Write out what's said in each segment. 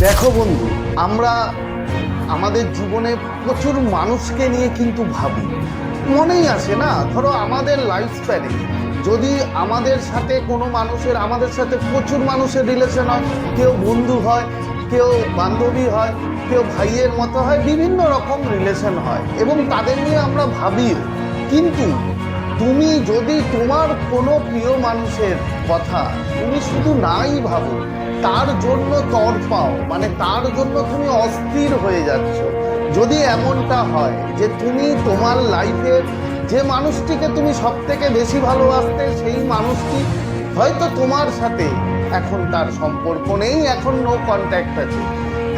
দেখো বন্ধু, আমরা আমাদের জীবনে প্রচুর মানুষকে নিয়ে কিন্তু ভাবি। মনেই আসে না, ধরো আমাদের লাইফ স্প্যানে যদি আমাদের সাথে কোনো মানুষের, আমাদের সাথে প্রচুর মানুষের রিলেশন হয়, কেউ বন্ধু হয়, কেউ বান্ধবী হয়, কেউ ভাইয়ের মতো হয়, বিভিন্ন রকম রিলেশন হয় এবং তাদের নিয়ে আমরা ভাবিও। কিন্তু তুমি যদি তোমার কোনো প্রিয় মানুষের কথা তুমি শুধু নাই ভাবো, তার জন্য তড়পাও, মানে তার জন্য তুমি অস্থির হয়ে যাচ্ছ, যদি এমনটা হয় যে তুমি তোমার লাইফের যে মানুষটিকে তুমি সব থেকে বেশি ভালোবাসতে, সেই মানুষটি হয়তো তোমার সাথে এখন তার সম্পর্ক নেই, এখন নো কন্ট্যাক্ট আছে,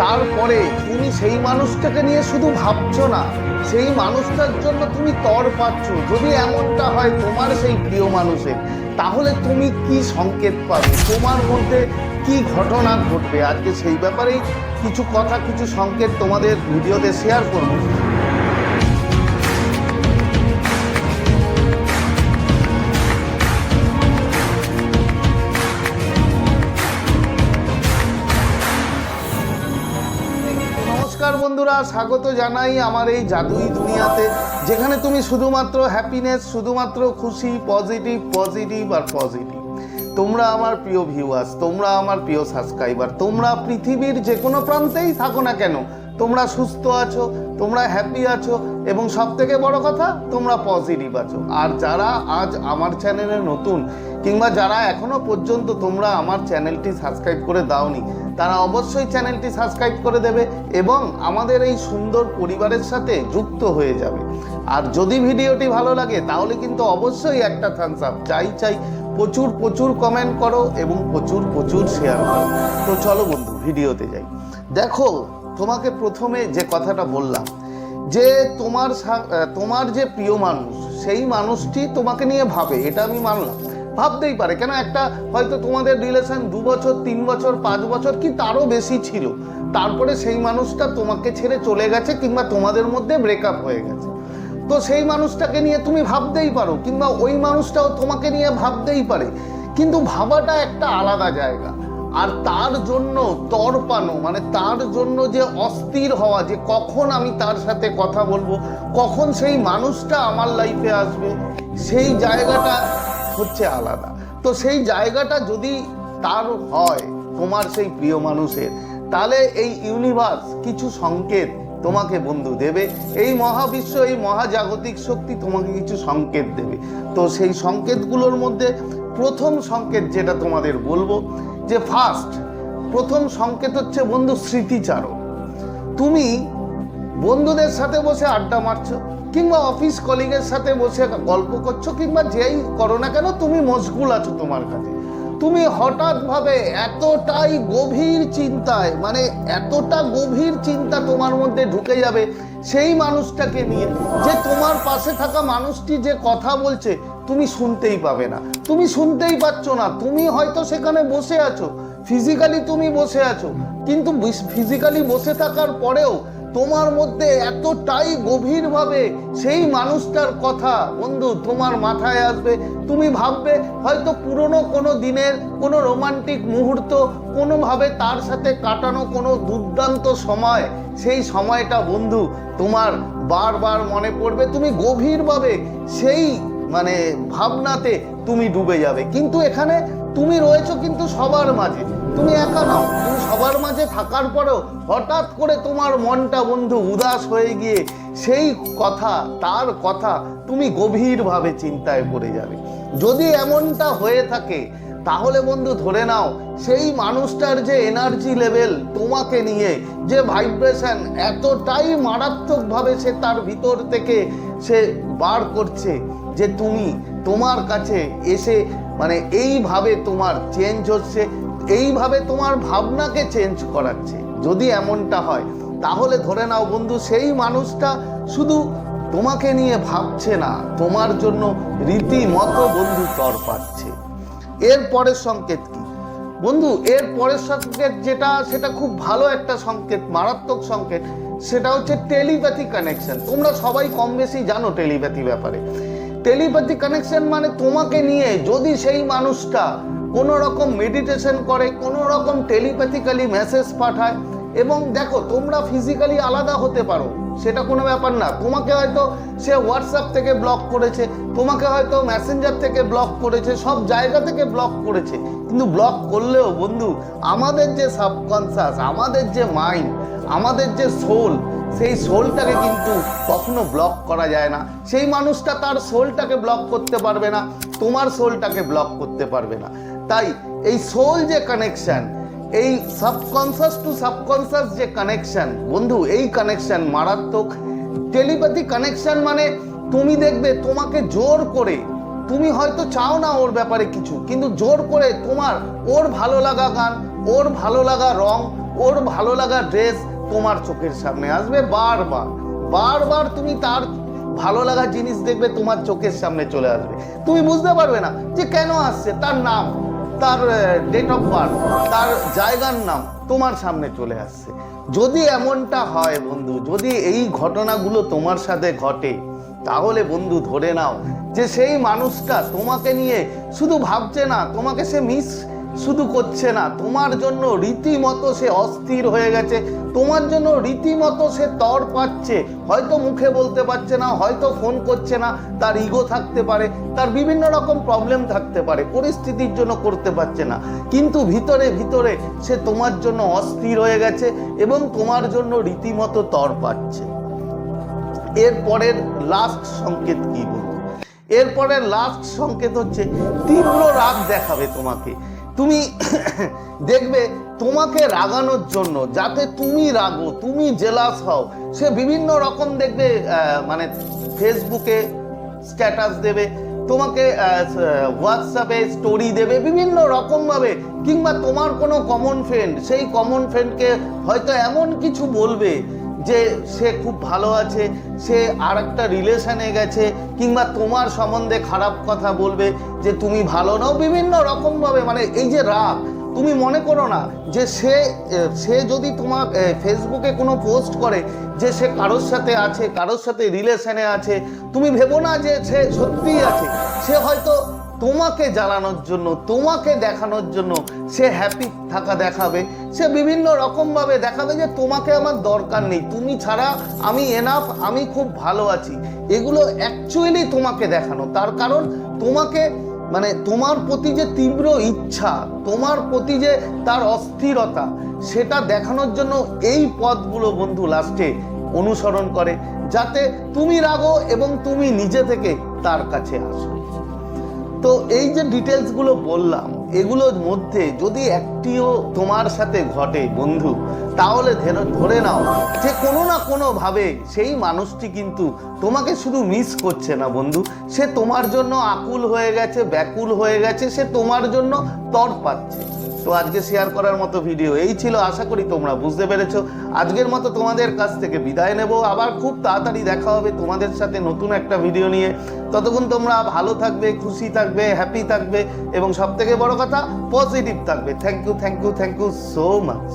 তারপরে তুমি সেই মানুষটাকে নিয়ে শুধু ভাবছো না, সেই মানুষটার জন্য তুমি তড়পাচ্ছ, যদি এমনটা হয় তোমার সেই প্রিয় মানুষের, তাহলে তুমি কি সংকেত পাবে, তোমার মধ্যে কি ঘটনা ঘটবে? আজকে সেই ব্যাপারেই কিছু কথা, কিছু সংকেত তোমাদের ভিডিওতে শেয়ার করব। নমস্কার বন্ধুরা, স্বাগত জানাই আমার এই জাদুই দুনিয়াতে, যেখানে তুমি শুধুমাত্র হ্যাপিনেস, শুধুমাত্র খুশি, পজিটিভ পজিটিভ আর পজিটিভ। তোমরা আমার প্রিয় ভিউয়ার্স, তোমরা আমার প্রিয় সাবস্ক্রাইবার, তোমরা পৃথিবীর যে কোনো প্রান্তেই থাকো না কেন, তোমরা সুস্থ আছো, তোমরা হ্যাপি আছো এবং সব থেকে বড় কথা তোমরা পজিটিভ আছো। আর যারা আজ আমার চ্যানেলে নতুন, কিংবা যারা এখনো পর্যন্ত তোমরা আমার চ্যানেলটি সাবস্ক্রাইব করে দাওনি, তারা অবশ্যই চ্যানেলটি সাবস্ক্রাইব করে দেবে এবং আমাদের এই সুন্দর পরিবারের সাথে যুক্ত হয়ে যাবে। আর যদি ভিডিওটি ভালো লাগে তাহলে কিন্তু অবশ্যই একটা থামস আপ চাই, প্রচুর প্রচুর কমেন্ট করো এবং প্রচুর প্রচুর শেয়ার করো। তো চলো বন্ধু, ভিডিওতে যাই। দেখো, তোমাকে প্রথমে যে কথাটা বললাম যে তোমার যে প্রিয় মানুষ, সেই মানুষটি তোমাকে নিয়ে ভাবে, এটা আমি মানলাম, ভাবতেই পারে। কেন, একটা হয়তো তোমাদের রিলেশন 2 বছর, 3 বছর, 5 বছর কি তারও বেশি ছিল, তারপরে সেই মানুষটা তোমাকে ছেড়ে চলে গেছে কিংবা তোমাদের মধ্যে ব্রেকআপ হয়ে গেছে, তো সেই মানুষটাকে নিয়ে তুমি ভাবতেই পারো, কিংবা ওই মানুষটাও তোমাকে নিয়ে ভাবতেই পারে। কিন্তু ভাবাটা একটা আলাদা জায়গা, আর তার জন্য তড়পানো, মানে তার জন্য যে অস্থির হওয়া, যে কখন আমি তার সাথে কথা বলবো, কখন সেই মানুষটা আমার লাইফে আসবে, সেই জায়গাটা হচ্ছে আলাদা। তো সেই জায়গাটা যদি তার হয় তোমার সেই প্রিয় মানুষের, তাহলে এই ইউনিভার্স কিছু সংকেত তোমাকে বন্ধু দেবে, এই মহাবিশ্ব, এই মহাজাগতিক শক্তি তোমাকে কিছু সংকেত দেবে। তো সেই সংকেতগুলোর মধ্যে প্রথম সংকেত যেটা তোমাদের বলবো, যে প্রথম সংকেত হচ্ছে বন্ধু স্মৃতিচারণ। তুমি বন্ধুদের সাথে বসে আড্ডা মারছো, কিংবা অফিস কলিগের সাথে বসে গল্প করছো, কিংবা যেই করো না কেন তুমি মশগুল আছো তোমার কাছে, তুমি হঠাৎ ভাবে এতটাই গভীর চিন্তায়, মানে এতটা গভীর চিন্তা তোমার মধ্যে ঢুকে যাবে সেই মানুষটাকে নিয়ে, যে তোমার পাশে থাকা মানুষটি যে কথা বলছে তুমি শুনতেই পাবে না, তুমি শুনতেই পাচ্ছ না। তুমি হয়তো সেখানে বসে আছো, ফিজিক্যালি তুমি বসে আছো, কিন্তু ফিজিক্যালি বসে থাকার পরেও তোমার মধ্যে এতটাই গভীরভাবে সেই মানুষটার কথা বন্ধু তোমার মাথায় আসবে। তুমি ভাববে হয়তো পুরনো কোনো দিনের কোনো রোমান্টিক মুহূর্ত, কোনোভাবে তার সাথে কাটানো কোনো দুর্দান্ত সময়, সেই সময়টা বন্ধু তোমার বারবার মনে পড়বে। তুমি গভীরভাবে সেই ভাবনাতে তুমি ডুবে যাবে। কিন্তু এখানে তুমি রয়েছো কিন্তু সবার মাঝে, তুমি একা নাও, তুমি সবার মাঝে থাকার পরেও হঠাৎ করে তোমার মনটা বন্ধু উদাস হয়ে গিয়ে সেই কথা, তার কথা তুমি গভীরভাবে চিন্তায় পড়ে যাবে। যদি এমনটা হয়ে থাকে তাহলে বন্ধু ধরে নাও সেই মানুষটার যে এনার্জি লেভেল তোমাকে নিয়ে, যে ভাইব্রেশন এতটাই মারাত্মকভাবে সে তার ভিতর থেকে সে বার করছে, যে তোমার কাছে এসে এইভাবে তোমার চেঞ্জ হচ্ছে, এইভাবে তোমার ভাবনাকে চেঞ্জ করাচ্ছে। যদি এমনটা হয় তাহলে ধরে নাও বন্ধু সেই মানুষটা শুধু তোমাকে নিয়ে ভাবছে না, তোমার জন্য রীতিমতো বন্ধু তড়পাচ্ছে। এর পরের সংকেত কি বন্ধু? এর পরের সংকেত যেটা, সেটা খুব ভালো একটা সংকেত, মারাত্মক সংকেত, সেটা হচ্ছে টেলিপ্যাথি কানেকশন। তোমরা সবাই কম বেশি জানো টেলিপ্যাথি ব্যাপারে। টেলিপ্যাথি কানেকশন মানে তোমাকে নিয়ে যদি সেই মানুষটা কোনো রকম মেডিটেশন করে, কোনো রকম টেলিপ্যাথিক্যালি মেসেজ পাঠায়, এবং দেখো তোমরা ফিজিক্যালি আলাদা হতে পারো, সেটা কোনো ব্যাপার না। তোমাকে হয়তো সে হোয়াটসঅ্যাপ থেকে ব্লক করেছে, তোমাকে হয়তো মেসেঞ্জার থেকে ব্লক করেছে, সব জায়গা থেকে ব্লক করেছে, কিন্তু ব্লক করলেও বন্ধু আমাদের যে সাবকনসিয়াস, আমাদের যে মাইন্ড, আমাদের যে সোল, সেই সোলটাকে কিন্তু কখনো ব্লক করা যায় না। সেই মানুষটা তার সোলটাকে ব্লক করতে পারবে না, তোমার সোলটাকে ব্লক করতে পারবে না। তাই এই সোল যে কানেকশন, এই সাবকনসিয়াস টু সাবকনসিয়াস যে কানেকশন বন্ধু, এই কানেকশন মারাত্মক। টেলিপ্যাথি কানেকশন মানে তুমি দেখবে তোমাকে জোর করে, তুমি হয়তো চাও না ওর ব্যাপারে কিছু, কিন্তু জোর করে তোমার ওর ভালো লাগা গান, ওর ভালো লাগা রং, ওর ভালো লাগা ড্রেস তোমার চোখের সামনে আসবে বারবার বারবার। তুমি তার ভালো লাগা জিনিস দেখবে তোমার চোখের সামনে চলে আসবে, তুমি বুঝতে পারবে না যে কেন আসছে। তার নাম, তার ডেট অফ বার্থ, তার জায়গার নাম তোমার সামনে চলে আসছে। যদি এমনটা হয় বন্ধু, যদি এই ঘটনাগুলো তোমার সাথে ঘটে, তাহলে বন্ধু ধরে নাও যে সেই মানুষটা তোমাকে নিয়ে শুধু ভাবছে না, তোমাকে সে মিস শুধু করছে না, তোমার জন্য রীতিমতো সে অস্থির হয়ে গেছে, তোমার জন্য রীতিমতো সে তর পাচ্ছে। হয়তো মুখে বলতে পারছে না, হয়তো ফোন করছে না, তার ইগো থাকতে পারে, তার বিভিন্ন রকম প্রবলেম থাকতে পারে, পরিস্থিতির জন্য করতে পারছে না, কিন্তু ভিতরে ভিতরে সে তোমার জন্য অস্থির হয়ে গেছে এবং তোমার জন্য রীতিমতো তর পাচ্ছে। এরপরের লাস্ট সংকেত কি বলবো? এরপরের লাস্ট সংকেত হচ্ছে তীব্র রাগ দেখাবে তোমাকে। তুমি দেখবে তোমাকে রাগানোর জন্য, যাতে তুমি রাগো, তুমি জেলাস হও, সে বিভিন্ন রকম দেখবে মানে ফেসবুকে স্ট্যাটাস দেবে, তোমাকে হোয়াটসঅ্যাপে স্টোরি দেবে বিভিন্ন রকমভাবে, কিংবা তোমার কোনো কমন ফ্রেন্ড, সেই কমন ফ্রেন্ডকে হয়তো এমন কিছু বলবে যে সে খুব ভালো আছে, সে আর একটা রিলেশনে গেছে, কিংবা তোমার সম্বন্ধে খারাপ কথা বলবে যে তুমি ভালো নাও, বিভিন্ন রকমভাবে। মানে এই যে রাগ, তুমি মনে করো না যে সে যদি তোমার ফেসবুকে কোনো পোস্ট করে যে সে কারোর সাথে আছে, কারোর সাথে রিলেশনে আছে, তুমি ভেবো না যে সে সত্যিই আছে। সে হয়তো তোমাকে জ্বালানোর জন্য, তোমাকে দেখানোর জন্য সে হ্যাপি থাকা দেখাবে, সে বিভিন্ন রকমভাবে দেখাবে যে তোমাকে আমার দরকার নেই, তুমি ছাড়া আমি এনাফ, আমি খুব ভালো আছি। এগুলো অ্যাকচুয়ালি তোমাকে দেখানো, তার কারণ তোমাকে মানে তোমার প্রতি যে তীব্র ইচ্ছা, তোমার প্রতি যে তার অস্থিরতা, সেটা দেখানোর জন্য এই পথগুলো বন্ধু লাস্টে অনুসরণ করে, যাতে তুমি রাগো এবং তুমি নিজে থেকে তার কাছে আসো। তো এই যে ডিটেলসগুলো বললাম, এগুলোর মধ্যে যদি একটিও তোমার সাথে ঘটে বন্ধু, তাহলে ধরে নাও যে কোনো না কোনোভাবে সেই মানুষটি কিন্তু তোমাকে শুধু মিস করছে না বন্ধু, সে তোমার জন্য আকুল হয়ে গেছে, ব্যাকুল হয়ে গেছে, সে তোমার জন্য তর পাচ্ছে। তো আজকে শেয়ার করার মতো ভিডিও এই ছিল, আশা করি তোমরা বুঝতে পেরেছো। আজকের মতো তোমাদের কাছ থেকে বিদায় নেব, আবার খুব তাড়াতাড়ি দেখা হবে তোমাদের সাথে নতুন একটা ভিডিও নিয়ে। ততক্ষণ তোমরা ভালো থাকবে, খুশি থাকবে, হ্যাপি থাকবে এবং সবথেকে বড় কথা পজিটিভ থাকবে। Thank you, thank you, thank you so much.